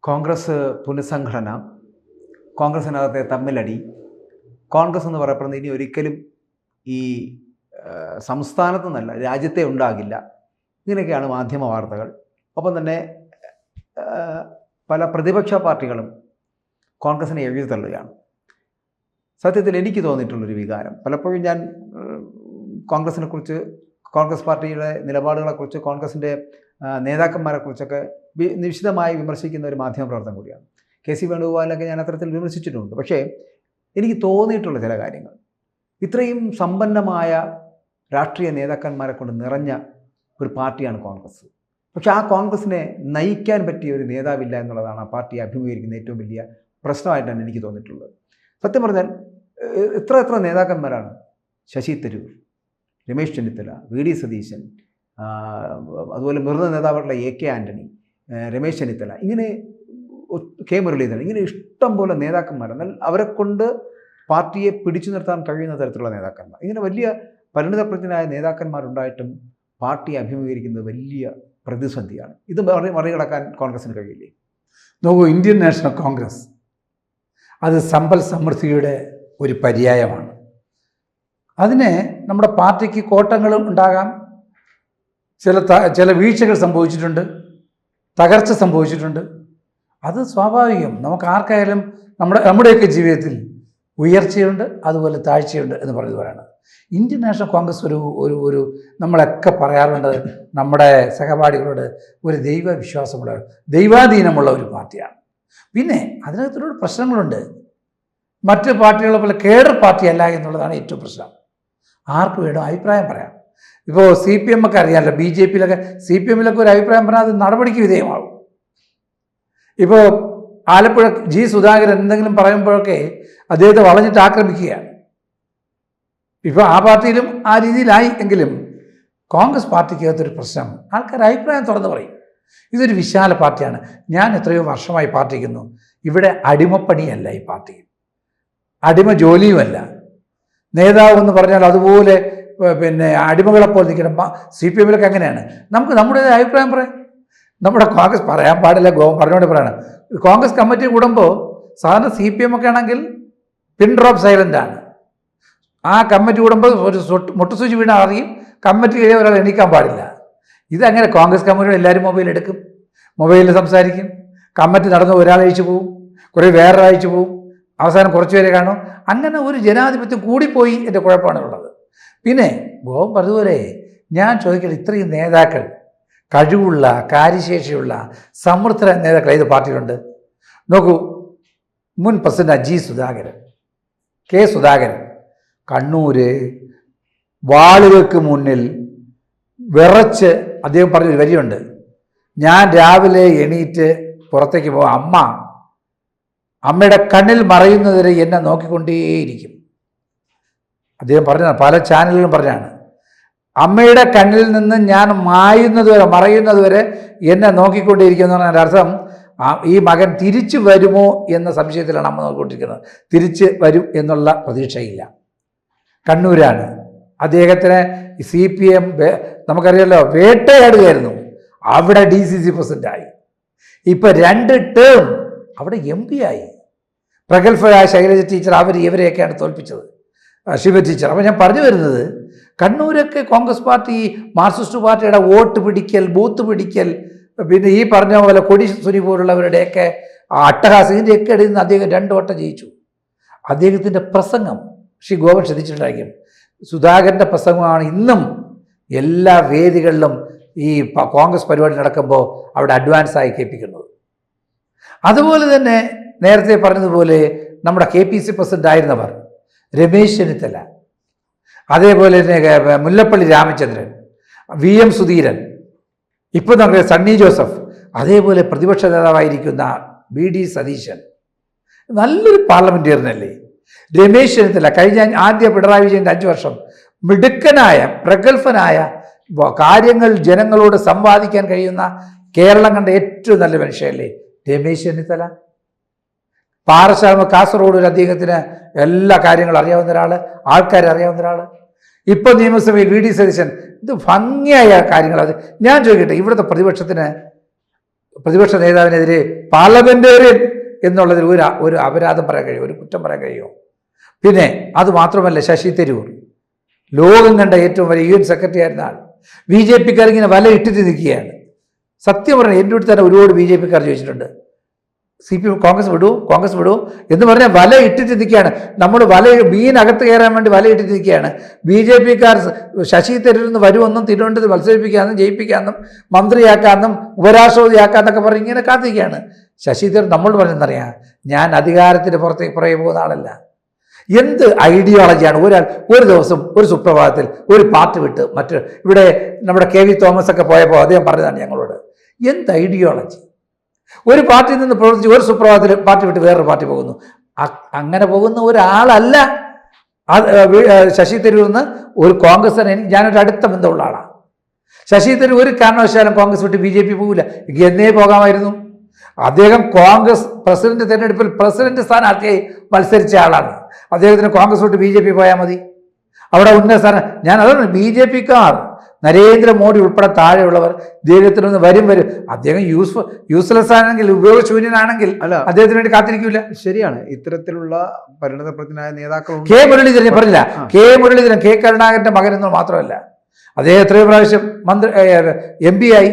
കോൺഗ്രസ് പുനഃസംഘടന, കോൺഗ്രസിനകത്തെ തമ്മിലടി, കോൺഗ്രസ് എന്ന് പറയപ്പെടുന്നത് ഇനി ഒരിക്കലും ഈ സംസ്ഥാനത്തു നിന്നല്ല രാജ്യത്തെ ഉണ്ടാകില്ല. ഇങ്ങനെയൊക്കെയാണ് മാധ്യമ വാർത്തകൾ. ഒപ്പം തന്നെ പല പ്രതിപക്ഷ പാർട്ടികളും കോൺഗ്രസിനെ എഴുതിത്തള്ളുകയാണ്. സത്യത്തിൽ എനിക്ക് തോന്നിയിട്ടുള്ളൊരു വികാരം, പലപ്പോഴും ഞാൻ കോൺഗ്രസിനെക്കുറിച്ച്, കോൺഗ്രസ് പാർട്ടിയുടെ നിലപാടുകളെക്കുറിച്ച്, കോൺഗ്രസിൻ്റെ നേതാക്കന്മാരെക്കുറിച്ചൊക്കെ നിശിതമായി വിമർശിക്കുന്ന ഒരു മാധ്യമപ്രവർത്തനം കൂടിയാണ്. കെ.സി. വേണുഗോപാലിനൊക്കെ ഞാൻ അത്തരത്തിൽ വിമർശിച്ചിട്ടുണ്ട്. പക്ഷേ എനിക്ക് തോന്നിയിട്ടുള്ള ചില കാര്യങ്ങൾ, ഇത്രയും സമ്പന്നമായ രാഷ്ട്രീയ നേതാക്കന്മാരെ കൊണ്ട് നിറഞ്ഞ ഒരു പാർട്ടിയാണ് കോൺഗ്രസ്. പക്ഷേ ആ കോൺഗ്രസിനെ നയിക്കാൻ പറ്റിയ ഒരു നേതാവില്ല എന്നുള്ളതാണ് ആ പാർട്ടിയെ അഭിമുഖീകരിക്കുന്ന ഏറ്റവും വലിയ പ്രശ്നമായിട്ടാണ് എനിക്ക് തോന്നിയിട്ടുള്ളത്. സത്യം പറഞ്ഞാൽ എത്ര നേതാക്കന്മാരാണ്, ശശി തരൂർ, രമേശ് ചെന്നിത്തല, വി.ഡി. സതീശൻ, അതുപോലെ മുതിർന്ന നേതാവായിട്ടുള്ള എ.കെ. ആൻ്റണി, രമേശ് ചെന്നിത്തല, ഇങ്ങനെ കെ. മുരളീധരൻ, ഇങ്ങനെ ഇഷ്ടം പോലെ നേതാക്കന്മാർ, എന്നാൽ അവരെ കൊണ്ട് പാർട്ടിയെ പിടിച്ചു നിർത്താൻ കഴിയുന്ന തരത്തിലുള്ള നേതാക്കന്മാർ, ഇങ്ങനെ വലിയ പരിണിതപ്രജ്ഞനായ നേതാക്കന്മാരുണ്ടായിട്ടും പാർട്ടിയെ അഭിമുഖീകരിക്കുന്നത് വലിയ പ്രതിസന്ധിയാണ്. ഇത് മറികടക്കാൻ കോൺഗ്രസിന് കഴിയില്ലേ? നോക്കൂ, ഇന്ത്യൻ നാഷണൽ കോൺഗ്രസ് അത് സമ്പൽ സമൃദ്ധിയുടെ ഒരു പര്യായമാണ്. അതിന് നമ്മുടെ പാർട്ടിക്ക് കോട്ടങ്ങളും ഉണ്ടാകാം, ചില വീഴ്ചകൾ സംഭവിച്ചിട്ടുണ്ട്, തകർച്ച സംഭവിച്ചിട്ടുണ്ട്. അത് സ്വാഭാവികം. നമുക്ക് ആർക്കായാലും നമ്മുടെയൊക്കെ ജീവിതത്തിൽ ഉയർച്ചയുണ്ട്, അതുപോലെ താഴ്ചയുണ്ട് എന്ന് പറയുന്നവരാണ്. ഇന്ത്യൻ നാഷണൽ കോൺഗ്രസ് ഒരു നമ്മളൊക്കെ പറയാറുണ്ട്, നമ്മുടെ സഹപാഠികളോട് ഒരു ദൈവവിശ്വാസമുള്ള, ദൈവാധീനമുള്ള ഒരു പാർട്ടിയാണ്. പിന്നെ അതിനകത്തൊരു പ്രശ്നങ്ങളുണ്ട്. മറ്റ് പാർട്ടികളെ പോലെ കേഡർ പാർട്ടിയല്ല എന്നുള്ളതാണ് ഏറ്റവും പ്രശ്നം. ആർക്ക് വേണം അഭിപ്രായം പറയാം. ഇപ്പോൾ CPM ഒക്കെ അറിയാമല്ലോ, BJP-യിലൊക്കെ CPM-ലൊക്കെ ഒരു അഭിപ്രായം പറഞ്ഞാൽ അത് നടപടിക്ക് വിധേയമാകും. ഇപ്പോൾ ആലപ്പുഴ G. സുധാകരൻ എന്തെങ്കിലും പറയുമ്പോഴൊക്കെ അദ്ദേഹത്തെ വളഞ്ഞിട്ട് ആക്രമിക്കുകയാണ്. ഇപ്പോൾ ആ പാർട്ടിയിലും ആ രീതിയിലായി. എങ്കിലും കോൺഗ്രസ് പാർട്ടിക്കകത്തൊരു പ്രശ്നം, ആൾക്കാർ അഭിപ്രായം തുറന്നു പറയും. ഇതൊരു വിശാല പാർട്ടിയാണ്. ഞാൻ എത്രയോ വർഷമായി പാർട്ടിക്കുന്നു. ഇവിടെ അടിമപ്പണിയല്ല ഈ പാർട്ടി, അടിമ ജോലിയുമല്ല. നേതാവ് എന്ന് പറഞ്ഞാൽ അതുപോലെ പിന്നെ അടിമകളെപ്പോലെ നിൽക്കണം. CPM-ലൊക്കെ അങ്ങനെയാണ്. നമുക്ക് നമ്മുടെ അഭിപ്രായം പറയാം. നമ്മുടെ കോൺഗ്രസ് പറയാൻ പാടില്ല, പറഞ്ഞുകൊണ്ട് പറയണം. കോൺഗ്രസ് കമ്മിറ്റി കൂടുമ്പോൾ സാധാരണ CPM ഒക്കെ ആണെങ്കിൽ പിൻ ഡ്രോപ്പ് സൈലൻ്റ് ആണ്. ആ കമ്മിറ്റി കൂടുമ്പോൾ ഒരു മുട്ടുസൂചി വീണ അറിയും, കമ്മിറ്റി കഴിയാൻ ഒരാൾ എണീക്കാൻ പാടില്ല. ഇതങ്ങനെ കോൺഗ്രസ് കമ്മിറ്റിയുടെ എല്ലാവരും മൊബൈൽ എടുക്കും, മൊബൈലിൽ സംസാരിക്കും. കമ്മിറ്റി നടന്ന് ഒരാൾ അഴിച്ചു പോവും, കുറേ വേറൊരാൾ അഴിച്ചു പോവും, അവസാനം കുറച്ച് പേരെ കാണും. അങ്ങനെ ഒരു ജനാധിപത്യം കൂടിപ്പോയി എൻ്റെ കുഴപ്പമാണുള്ളത്. പിന്നെ ഗോവൻ പറഞ്ഞതുപോലെ ഞാൻ ചോദിക്കട്ടെ, ഇത്രയും നേതാക്കൾ, കഴിവുള്ള, കാര്യശേഷിയുള്ള, സമൃദ്ധ നേതാക്കൾ ഏത് പാർട്ടിയിലുണ്ട്? നോക്കൂ, മുൻ president G. Sudhakaran, K. Sudhakaran, Kannur വാളുകൾക്ക് മുന്നിൽ വിറച്ച് അദ്ദേഹം പറഞ്ഞൊരു വരിയുണ്ട്, ഞാൻ രാവിലെ എണീറ്റ് പുറത്തേക്ക് പോകും, അമ്മയുടെ കണ്ണിൽ മറയുന്നതുവരെ എന്നെ നോക്കിക്കൊണ്ടേയിരിക്കും. അദ്ദേഹം പറഞ്ഞതാണ്, പല ചാനലുകളും പറഞ്ഞാണ്, അമ്മയുടെ കണ്ണിൽ നിന്ന് ഞാൻ മറയുന്നത് വരെ എന്നെ നോക്കിക്കൊണ്ടേയിരിക്കും എന്ന് പറഞ്ഞാൽ അർത്ഥം ഈ മകൻ തിരിച്ചു വരുമോ എന്ന സംശയത്തിലാണ് അമ്മ നോക്കിക്കൊണ്ടിരിക്കുന്നത്. തിരിച്ച് വരും എന്നുള്ള പ്രതീക്ഷയില്ല. കണ്ണൂരാണ്. അദ്ദേഹത്തിന് CPM നമുക്കറിയാമല്ലോ വേട്ടയാടുകയായിരുന്നു. അവിടെ DCC പ്രസിഡൻ്റായി. ഇപ്പം 2 ടേം അവിടെ MP ആയി. പ്രഗത്ഭരായ ശൈലജ ടീച്ചർ, ഇവരെയൊക്കെയാണ് തോൽപ്പിച്ചത്, ശിവ ടീച്ചർ. അപ്പോൾ ഞാൻ പറഞ്ഞു വരുന്നത്, കണ്ണൂരൊക്കെ കോൺഗ്രസ് പാർട്ടി, മാർക്സിസ്റ്റ് പാർട്ടിയുടെ വോട്ട് പിടിക്കൽ, ബൂത്ത് പിടിക്കൽ, പിന്നെ ഈ പറഞ്ഞ പോലെ കൊടിസുനി പോലുള്ളവരുടെയൊക്കെ അട്ടഹാസം, ഇതിൻ്റെയൊക്കെ ഇടയിൽ നിന്ന് അദ്ദേഹം 2 വട്ടം ജയിച്ചു. അദ്ദേഹത്തിൻ്റെ പ്രസംഗം ശ്രീ ഗോവൻ ശ്രദ്ധിച്ചിട്ടുണ്ടായിരിക്കും. സുധാകരൻ്റെ പ്രസംഗമാണ് ഇന്നും എല്ലാ വേദികളിലും ഈ കോൺഗ്രസ് പരിപാടി നടക്കുമ്പോൾ അവിടെ അഡ്വാൻസായി കേൾപ്പിക്കുന്നത്. അതുപോലെ തന്നെ നേരത്തെ പറഞ്ഞതുപോലെ നമ്മുടെ KPC പ്രസിഡന്റ് ആയിരുന്നവർ രമേശ് ചെന്നിത്തല, അതേപോലെ തന്നെ മുല്ലപ്പള്ളി രാമചന്ദ്രൻ, VM സുധീരൻ, ഇപ്പോൾ നമുക്ക് സണ്ണി ജോസഫ്, അതേപോലെ പ്രതിപക്ഷ നേതാവായിരിക്കുന്ന വി.ഡി. സതീശൻ, നല്ലൊരു പാർലമെൻറ്റേറിയനല്ലേ. രമേശ് ചെന്നിത്തല കഴിഞ്ഞ ആദ്യ പിണറായി വിജയൻ്റെ 5 വർഷം മിടുക്കനായ, പ്രഗത്ഭനായ, കാര്യങ്ങൾ ജനങ്ങളോട് സംവാദിക്കാൻ കഴിയുന്ന കേരളം കണ്ട ഏറ്റവും നല്ല മനുഷ്യരല്ലേ രമേശ് ചെന്നിത്തല. പാറശാല കാസർഗോഡ് അദ്ദേഹത്തിന് എല്ലാ കാര്യങ്ങളും അറിയാവുന്ന ഒരാൾ, ആൾക്കാരെ അറിയാവുന്ന ഒരാൾ. ഇപ്പോൾ നിയമസഭയിൽ വി.ഡി. സതീശൻ, ഇത് ഭംഗിയായ കാര്യങ്ങൾ. അത് ഞാൻ ചോദിക്കട്ടെ, ഇവിടുത്തെ പ്രതിപക്ഷത്തിന് പ്രതിപക്ഷ നേതാവിനെതിരെ പാർലമെന്റേറിയൻ എന്നുള്ളതിൽ ഒരു അപരാധം പറയാൻ കഴിയുമോ, ഒരു കുറ്റം പറയാൻ കഴിയുമോ? പിന്നെ അത് മാത്രമല്ല, ശശി തരൂർ ലോകം കണ്ട ഏറ്റവും വലിയ UN സെക്രട്ടറി ആയിരുന്ന ആൾ BJP ഇങ്ങനെ വല ഇട്ടിട്ട് നിൽക്കുകയാണ്. സത്യം പറഞ്ഞാൽ എൻ്റെ അടുത്ത് തന്നെ ഒരുപാട് BJP ചോദിച്ചിട്ടുണ്ട്, CPM കോൺഗ്രസ് വിടൂ എന്ന് പറഞ്ഞാൽ വല ഇട്ടിട്ട് നിൽക്കുകയാണ്. നമ്മൾ മീനകത്ത് കയറാൻ വേണ്ടി വല ഇട്ടിട്ട് നിൽക്കുകയാണ്. BJP ശശി തരൂരിൽ നിന്ന് വരുമെന്നും തിരുവനന്തപുരത്ത് മത്സരിപ്പിക്കാമെന്നും ജയിപ്പിക്കാമെന്നും മന്ത്രിയാക്കാമെന്നും ഉപരാഷ്ട്രപതിയാക്കാമെന്നൊക്കെ പറഞ്ഞ് ഇങ്ങനെ കാത്തിരിക്കുകയാണ്. ശശി തരൂർ നമ്മളോട് പറഞ്ഞെന്നറിയാം, ഞാൻ അധികാരത്തിന് പുറകെ പോകുന്ന ആളല്ല. എന്ത് ഐഡിയോളജിയാണ് ഒരു ദിവസം ഒരു സുപ്രഭാതത്തിൽ ഒരു പാർട്ടി വിട്ട് ഇവിടെ നമ്മുടെ KV തോമസ് ഒക്കെ പോയപ്പോൾ അദ്ദേഹം പറഞ്ഞതാണ് ഞങ്ങളോട്, എന്ത് ഐഡിയോളജി, ഒരു പാർട്ടിയിൽ നിന്ന് പ്രവർത്തിച്ച് ഒരു സുപ്രഭാതത്തിൽ പാർട്ടി വിട്ട് വേറൊരു പാർട്ടി പോകുന്നു. അങ്ങനെ പോകുന്ന ഒരാളല്ല ശശി തരൂർന്ന്. ഒരു കോൺഗ്രസ് ഞാനൊരു അടുത്ത ബന്ധമുള്ള ആളാണ്. ശശി തരൂർ ഒരു കാരണവശാലും കോൺഗ്രസ് വിട്ട് BJP പോകില്ല. എന്നേ പോകാമായിരുന്നു. അദ്ദേഹം കോൺഗ്രസ് പ്രസിഡന്റ് തെരഞ്ഞെടുപ്പിൽ പ്രസിഡന്റ് സ്ഥാനാർത്ഥിയായി മത്സരിച്ച ആളാണ്. അദ്ദേഹത്തിന് കോൺഗ്രസ് വിട്ട് BJP പോയാൽ മതി, അവിടെ ഉന്നത സ്ഥാനം. ഞാൻ അതാണ് BJPക്കാർ, നരേന്ദ്രമോദി ഉൾപ്പെടെ താഴെയുള്ളവർ അദ്ദേഹത്തിൽ നിന്ന് വരും. അദ്ദേഹം യൂസ്ലെസ് ആണെങ്കിൽ, ഉപയോഗശൂന്യനാണെങ്കിൽ അദ്ദേഹത്തിന് വേണ്ടി കാത്തിരിക്കില്ല. ശരിയാണ്. ഇത്തരത്തിലുള്ള പരിണതപ്രജ്ഞനായ നേതാക്കൾ K മുരളീധരൻ പറഞ്ഞില്ല, മുരളീധരൻ K കരുണാകരന്റെ മകൻ എന്ന് മാത്രമല്ല, അദ്ദേഹം എത്രയോ പ്രാവശ്യം MP ആയി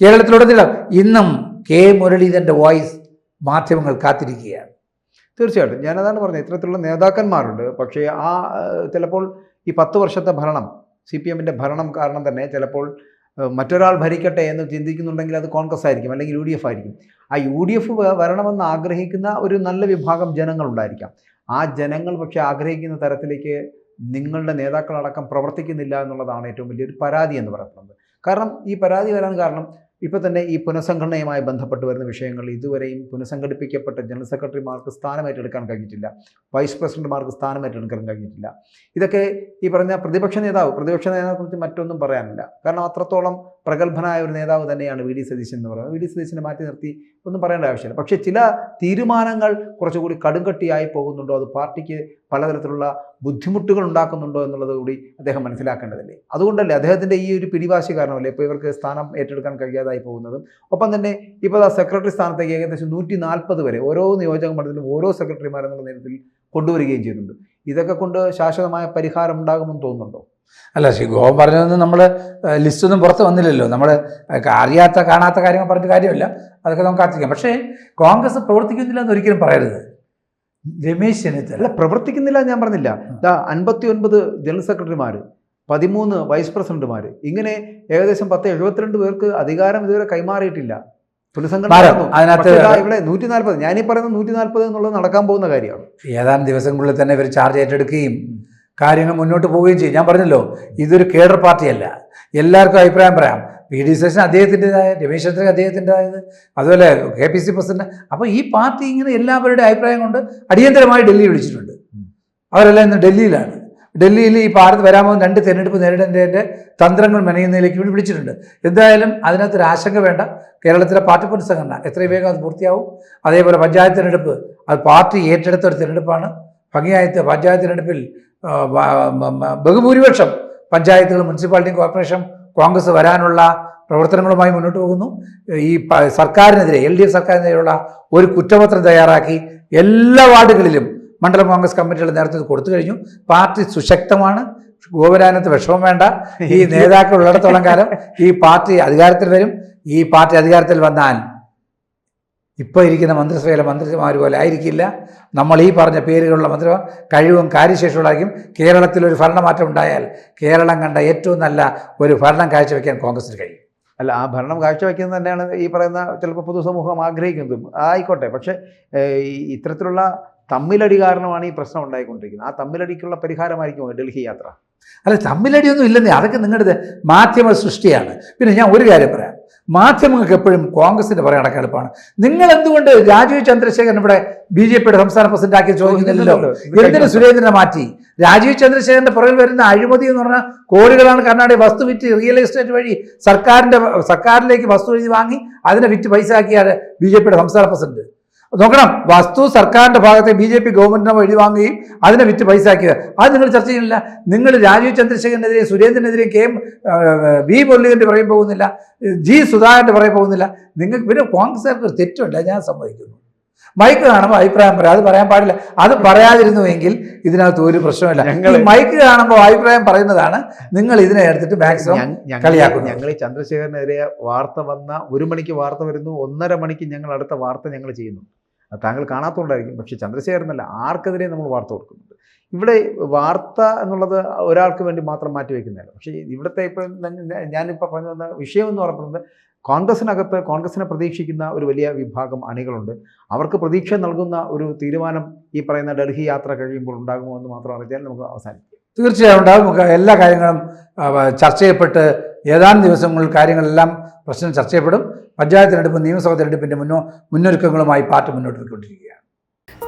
കേരളത്തിലുടനീളം. ഇന്നും K മുരളീധരന്റെ വോയിസ് മാധ്യമങ്ങൾ കാത്തിരിക്കുകയാണ്. തീർച്ചയായിട്ടും ഞാനതാണ് പറഞ്ഞത്, ഇത്തരത്തിലുള്ള നേതാക്കന്മാരുണ്ട്. പക്ഷേ ചിലപ്പോൾ ഈ 10 വർഷത്തെ ഭരണം, CPMന്റെ ഭരണം കാരണം തന്നെ ചിലപ്പോൾ മറ്റൊരാൾ ഭരിക്കട്ടെ എന്ന് ചിന്തിക്കുന്നുണ്ടെങ്കിൽ അത് കോൺഗ്രസ് ആയിരിക്കും, അല്ലെങ്കിൽ UDF ആയിരിക്കും. ആ UDF വരണമെന്ന് ആഗ്രഹിക്കുന്ന ഒരു നല്ല വിഭാഗം ജനങ്ങളുണ്ടായിരിക്കാം. ആ ജനങ്ങൾ പക്ഷേ ആഗ്രഹിക്കുന്ന തരത്തിലേക്ക് നിങ്ങളുടെ നേതാക്കളടക്കം പ്രവർത്തിക്കുന്നില്ല എന്നുള്ളതാണ് ഏറ്റവും വലിയൊരു പരാതി എന്ന് പറയുന്നത്. കാരണം ഈ പരാതി വരാൻ കാരണം ഇപ്പോൾ തന്നെ ഈ പുനഃസംഘടനയുമായി ബന്ധപ്പെട്ട് വരുന്ന വിഷയങ്ങൾ ഇതുവരെയും പുനഃസംഘടിപ്പിക്കപ്പെട്ട ജനറൽ സെക്രട്ടറിമാർക്ക് സ്ഥാനമേറ്റെടുക്കാൻ കഴിഞ്ഞിട്ടില്ല, വൈസ് പ്രസിഡന്റുമാർക്ക് സ്ഥാനമേറ്റെടുക്കാൻ കഴിഞ്ഞിട്ടില്ല. ഇതൊക്കെ ഈ പറഞ്ഞ പ്രതിപക്ഷ നേതാവിനെക്കുറിച്ച് മറ്റൊന്നും പറയാനില്ല. കാരണം അത്രത്തോളം പ്രഗത്ഭനായ ഒരു നേതാവ് തന്നെയാണ് VD സതീശൻ എന്ന് പറയുന്നത്. VD സതീശനെ മാറ്റി നിർത്തി ഒന്നും പറയേണ്ട ആവശ്യമില്ല. പക്ഷേ ചില തീരുമാനങ്ങൾ കുറച്ചുകൂടി കടുംകട്ടിയായി പോകുന്നുണ്ടോ, അത് പാർട്ടിക്ക് പലതരത്തിലുള്ള ബുദ്ധിമുട്ടുകൾ ഉണ്ടാക്കുന്നുണ്ടോ എന്നുള്ളത് കൂടി അദ്ദേഹം മനസ്സിലാക്കേണ്ടതല്ലേ. അതുകൊണ്ടല്ലേ അദ്ദേഹത്തിൻ്റെ ഈ ഒരു പിടിവാശി കാരണമല്ലേ ഇപ്പോൾ ഇവർക്ക് സ്ഥാനം ഏറ്റെടുക്കാൻ കഴിയാതായി പോകുന്നതും. ഒപ്പം തന്നെ ഇപ്പോൾ ആ സെക്രട്ടറി സ്ഥാനത്തേക്ക് ഏകദേശം 140 വരെ ഓരോ നിയോജക മണ്ഡലത്തിലും ഓരോ സെക്രട്ടറിമാരെന്നുള്ള നേരത്തിൽ കൊണ്ടുവരികയും ചെയ്യുന്നുണ്ട്. ഇതൊക്കെ കൊണ്ട് ശാശ്വതമായ പരിഹാരം ഉണ്ടാകുമെന്ന് തോന്നുന്നുണ്ടോ? അല്ല, ഗോവൻ പറഞ്ഞതൊന്നും നമ്മൾ ലിസ്റ്റൊന്നും പുറത്ത് വന്നില്ലല്ലോ. നമ്മൾ അറിയാത്ത കാണാത്ത കാര്യങ്ങൾ പറഞ്ഞിട്ട് കാര്യമില്ല, അതൊക്കെ നമുക്ക് കാത്തിരിക്കാം. പക്ഷേ കോൺഗ്രസ് പ്രവർത്തിക്കുന്നില്ല എന്ന് ഒരിക്കലും പറയരുത്. രമേശ് ചെന്നിത്തല പ്രവർത്തിക്കുന്നില്ല ഞാൻ പറഞ്ഞില്ല. 59 ജനറൽ സെക്രട്ടറിമാർ, 13 വൈസ് പ്രസിഡന്റുമാർ, ഇങ്ങനെ ഏകദേശം 72 പേർക്ക് അധികാരം ഇതുവരെ കൈമാറിയിട്ടില്ല. അതിനകത്ത് ഇവിടെ 140, ഞാനീ പറയുന്നത് 140 എന്നുള്ളത് നടക്കാൻ പോകുന്ന കാര്യമാണ്. ഏതാനും ദിവസങ്ങളിൽ തന്നെ ഇവർ ചാർജ് ഏറ്റെടുക്കുകയും കാര്യങ്ങൾ മുന്നോട്ട് പോവുകയും ചെയ്യും. ഞാൻ പറഞ്ഞല്ലോ, ഇതൊരു കേഡർ പാർട്ടിയല്ല. എല്ലാവർക്കും അഭിപ്രായം പറയാം. VD സതീശൻ അദ്ദേഹത്തിൻ്റെതായ, രമേശ് ചെന്നിത്തല അദ്ദേഹത്തിൻ്റെതായത്, അതുപോലെ KPC പ്രസിഡന്റ്. അപ്പോൾ ഈ പാർട്ടി ഇങ്ങനെ എല്ലാവരുടെ അഭിപ്രായം കൊണ്ട് അടിയന്തരമായി ഡൽഹി വിളിച്ചിട്ടുണ്ട്. അവരെല്ലാം ഇന്ന് ഡൽഹിയിലാണ്. ഡൽഹിയിൽ ഈ ഭാരത് വരാൻ പോകുന്ന 2 തെരഞ്ഞെടുപ്പ് നേരിടേണ്ടതിൻ്റെ തന്ത്രങ്ങൾ മെനയുന്നതിലേക്ക് ഇവിടെ വിളിച്ചിട്ടുണ്ട്. എന്തായാലും അതിനകത്തൊരു ആശങ്ക വേണ്ട. കേരളത്തിലെ പാർട്ടി പുനഃസംഘടന എത്രയും വേഗം അത് പൂർത്തിയാവും. അതേപോലെ പഞ്ചായത്ത് തിരഞ്ഞെടുപ്പ്, അത് പാർട്ടി ഏറ്റെടുത്ത ഒരു തിരഞ്ഞെടുപ്പാണ്. ഭംഗിയായിട്ട് പഞ്ചായത്ത് തിരഞ്ഞെടുപ്പിൽ ബഹുഭൂരിപക്ഷം പഞ്ചായത്തുകൾ, മുനിസിപ്പാലിറ്റി കോർപ്പറേഷൻ കോൺഗ്രസ് വരാനുള്ള പ്രവർത്തനങ്ങളുമായി മുന്നോട്ട് പോകുന്നു. ഈ സർക്കാരിനെതിരെ, LDF സർക്കാരിനെതിരെയുള്ള ഒരു കുറ്റപത്രം തയ്യാറാക്കി എല്ലാ വാർഡുകളിലും മണ്ഡലം കോൺഗ്രസ് കമ്മിറ്റികളുടെ നേതൃത്വത്തിൽ കൊടുത്തു കഴിഞ്ഞു. പാർട്ടി സുശക്തമാണ്. ഗോപുരാനത്ത് വിഷമം വേണ്ട. ഈ നേതാക്കൾ ഉള്ളിടത്തോളം കാലം ഈ പാർട്ടി അധികാരത്തിൽ വരും. ഈ പാർട്ടി അധികാരത്തിൽ വന്നാൽ ഇപ്പോൾ ഇരിക്കുന്ന മന്ത്രിസഭയിലെ മന്ത്രിമാർ പോലെ ആയിരിക്കില്ല. നമ്മൾ ഈ പറഞ്ഞ പേരുകളുള്ള മന്ത്രിമാർ കഴിവും കാര്യശേഷിയുള്ളതായിരിക്കും. കേരളത്തിലൊരു ഭരണമാറ്റം ഉണ്ടായാൽ കേരളം കണ്ട ഏറ്റവും നല്ല ഒരു ഭരണം കാഴ്ചവെക്കാൻ കോൺഗ്രസിന് കഴിയും. അല്ല, ആ ഭരണം കാഴ്ചവെക്കുന്നത് തന്നെയാണ് ഈ പറയുന്ന ചിലപ്പോൾ പൊതുസമൂഹം ആഗ്രഹിക്കുന്നതും. ആയിക്കോട്ടെ, പക്ഷേ ഇത്തരത്തിലുള്ള തമ്മിലടി കാരണമാണ് ഈ പ്രശ്നം ഉണ്ടായിക്കൊണ്ടിരിക്കുന്നത്. ആ തമ്മിലടിക്കുള്ള പരിഹാരമായിരിക്കും ഡൽഹി യാത്ര. അല്ല, തമ്മിലടിയൊന്നും ഇല്ലെന്നേ, അതൊക്കെ നിങ്ങളുടെ മാധ്യമ സൃഷ്ടിയാണ്. പിന്നെ ഞാൻ ഒരു കാര്യം പറയാം, മാധ്യമങ്ങൾക്ക് എപ്പോഴും കോൺഗ്രസിന്റെ പറയാൻ അടക്കം എളുപ്പമാണ്. നിങ്ങൾ എന്തുകൊണ്ട് രാജീവ് ചന്ദ്രശേഖരൻ ഇവിടെ BJPയുടെ സംസ്ഥാന പ്രസിഡന്റ് ആക്കി ചോദിക്കുന്നില്ലല്ലോ? എന്തിന് സുരേന്ദ്രനെ മാറ്റി? രാജീവ് ചന്ദ്രശേഖരന്റെ പുറകിൽ വരുന്ന അഴിമതി എന്ന് പറഞ്ഞാൽ കോടികളാണ് കർണാടക വസ്തു വിറ്റ് റിയൽ എസ്റ്റേറ്റ് വഴി സർക്കാരിലേക്ക് വസ്തു എഴുതി വാങ്ങി അതിനെ വിറ്റ് പൈസ ആക്കിയാണ് BJPയുടെ സംസ്ഥാന പ്രസിഡന്റ്. നോക്കണം, വസ്തു സർക്കാരിൻ്റെ ഭാഗത്തെ BJP ഗവൺമെൻറ്റിനെ വഴി വാങ്ങുകയും അതിനെ വിറ്റ് പൈസ ആക്കിയത് അത് നിങ്ങൾ ചർച്ച ചെയ്യുന്നില്ല. നിങ്ങൾ രാജീവ് ചന്ദ്രശേഖരനെതിരെ, സുരേന്ദ്രനെതിരെ, V മുരളീധരൻ്റെ പറയും പോകുന്നില്ല, G സുധാകരൻ്റെ പറയും പോകുന്നില്ല. നിങ്ങൾക്ക് പിന്നെ കോൺഗ്രസ്സുകാർക്ക് തെറ്റുണ്ട്, ഞാൻ സമ്മതിക്കുന്നു. മൈക്ക് കാണുമ്പോൾ അഭിപ്രായം പറയാം, അത് പറയാൻ പാടില്ല. അത് പറയാതിരുന്നുവെങ്കിൽ ഇതിനകത്ത് ഒരു പ്രശ്നമില്ല. ഈ മൈക്ക് കാണുമ്പോൾ അഭിപ്രായം പറയുന്നതാണ് നിങ്ങൾ ഇതിനെ എടുത്തിട്ട് മാക്സിമം കളിയാക്കുന്നത്. ഞങ്ങൾ ഈ ചന്ദ്രശേഖരനെതിരെ വാർത്ത വന്ന 1 മണിക്ക് വാർത്ത വരുന്നു, 1:30 മണിക്ക് ഞങ്ങൾ അടുത്ത വാർത്ത ഞങ്ങൾ ചെയ്യുന്നു. അത് താങ്കൾ കാണാത്തതുകൊണ്ടായിരിക്കും. പക്ഷേ ചന്ദ്രശേഖരനല്ല, ആർക്കെതിരെ നമ്മൾ വാർത്ത കൊടുക്കുന്നുണ്ട്. ഇവിടെ വാർത്ത എന്നുള്ളത് ഒരാൾക്ക് വേണ്ടി മാത്രം മാറ്റിവെക്കുന്നില്ല. പക്ഷേ ഇവിടുത്തെ ഇപ്പം ഞാനിപ്പോൾ പറഞ്ഞു വന്ന വിഷയം എന്ന് പറയുന്നത് കോൺഗ്രസിനകത്ത് കോൺഗ്രസിനെ പ്രതീക്ഷിക്കുന്ന ഒരു വലിയ വിഭാഗം അണികളുണ്ട്. അവർക്ക് പ്രതീക്ഷ നൽകുന്ന ഒരു തീരുമാനം ഈ പറയുന്ന ഡൽഹി യാത്ര കഴിയുമ്പോൾ ഉണ്ടാകുമോ എന്ന് മാത്രം അറിഞ്ഞാൽ നമുക്ക് അവസാനിക്കും. തീർച്ചയായും ഉണ്ടാകും. നമുക്ക് എല്ലാ കാര്യങ്ങളും ചർച്ച ചെയ്യപ്പെട്ട് ഏതാനും ദിവസങ്ങളിൽ കാര്യങ്ങളെല്ലാം പ്രശ്നം ചർച്ച ചെയ്യപ്പെടും. പഞ്ചായത്ത് തെരഞ്ഞെടുപ്പ്, നിയമസഭാ തെരഞ്ഞെടുപ്പിൻ്റെ മുന്നൊരുക്കങ്ങളുമായി പാർട്ടി മുന്നോട്ട് പോയിക്കൊണ്ടിരിക്കുകയാണ്.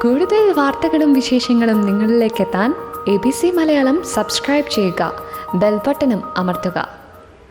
കൂടുതൽ വാർത്തകളും വിശേഷങ്ങളും നിങ്ങളിലേക്ക് എത്താൻ ABC മലയാളം സബ്സ്ക്രൈബ് ചെയ്യുക, ബെൽ ബട്ടണും അമർത്തുക.